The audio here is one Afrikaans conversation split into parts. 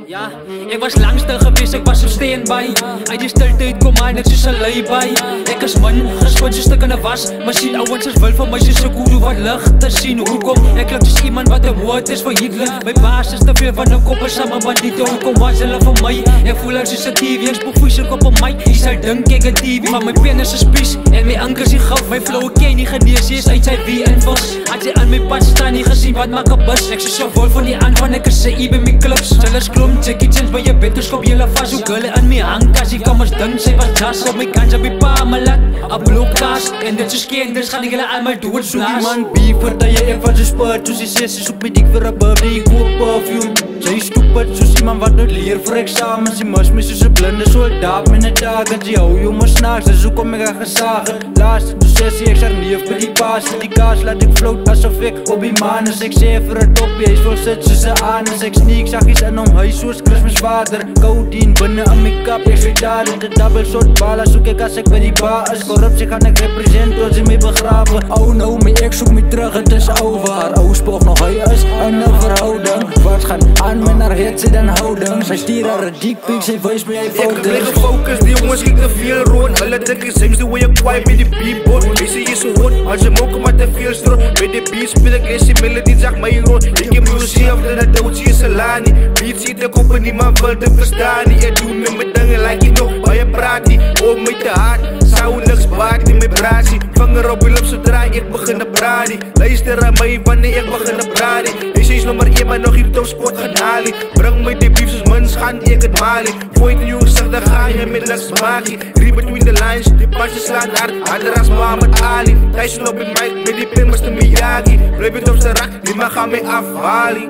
Ja, ik was langste geweest, ik was op standby. Uit die stilte kom maar net soos 'n luibaai. Ek is man, geswitch stuk in 'n was. Masjien ouens is wil van my soos 'n koedo wat lig te sien. Hoekom? Ek klink soos iemand wat 'n woord is vir Hitler. My baas is te veel van 'n kop en saam 'n bandiete. Hoekom was hulle vir my? Ek voel ek soos 'n TV, ek spoeg voedsel op 'n mic. Jy sal dink ek 'n TV, maar my penis is spies en my ankers is goud. My flow ken nie genees, jy is uit sy wie invus. As jy aan my pad staan, nie gesien wat maak 'n bus. Ek soos 'n wolf van die aanvang, ek is 'n by my clips. Hulle is klomp Jackie Chans by jou bed, skop julle vas. Hoe gulle in my hang, as jy kom as ding, sy was jas op my kans op my pa, my lat, op blokkas. En dit is kenders, gaan ek julle allemaal doodsblaas. Man, beef, wat jy ek was 'n spurt, soos die sê, sy soek my dik vir 'n birthday, ek koop perfume. Sy stupid, soos iemand wat nou leer vir eksamens. Sy mis my soos 'n blinde soldaat met 'n taak. En sy hou jou maar snaaks, dis hoekom ek gesaag het. Laas, toe sê sy ek sal neef by die baas. Die kaas laat ek float asof ek op die maan is. Ek sê vir 'n toppie, hy wil sit soos 'n anus. Ek sneak saggies in hom, hy soos Kersvader. Codeine binne in my kap, ek sê daar in 'n double shot bala. Soek ek as ek by die bar is. Korrupsie gaan ek represent, tot sy my begrawe. Oh no, my ek soek my terug, het is over. Haar ou spoog nog, hy is in 'n verhouding. Wat gaan aan met haar het sy dan houding. Sy stuur haar 'n dick pic, sy wys my hy foto's. Ek bly gefocus, die jongens kyk te veel rood. Hulle dink ek sings the way ek kwaai met die beatboard. Hy sê jy so hot, maar sy moek maar te veel stroot. Met die beat speel ek die melodie, zeg my rood. Ek heb muziek of dat het dood, jy salaan nie. Beat ziet ek op en niemand wil te verstaan nie. Ek doen met my dinge, like jy nog baie praat nie. Op my te hard, sou niks baat in my braasie. Vinger op die lip sodra ek begin te praat nie. Luister aan my wanneer ek begin te praat nie. Hy sê is nommer 1, maar nog hier topsport gaan haal nie. Bring my die beef soos mens, gaan ek het maal nie. Gooi het in jou gezicht, dan ga jy met niks maak nie. Read between the lines, die pasjes slaan hard. Harder as Muhammad Ali. Tyson op die mic, met die pen was te Miyagi. Blijf het op zijn rak, niemand gaan mij afhalen.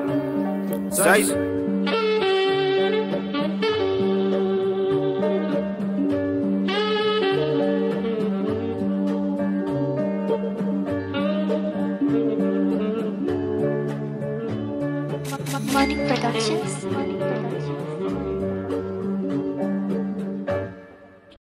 Zij Money Productions.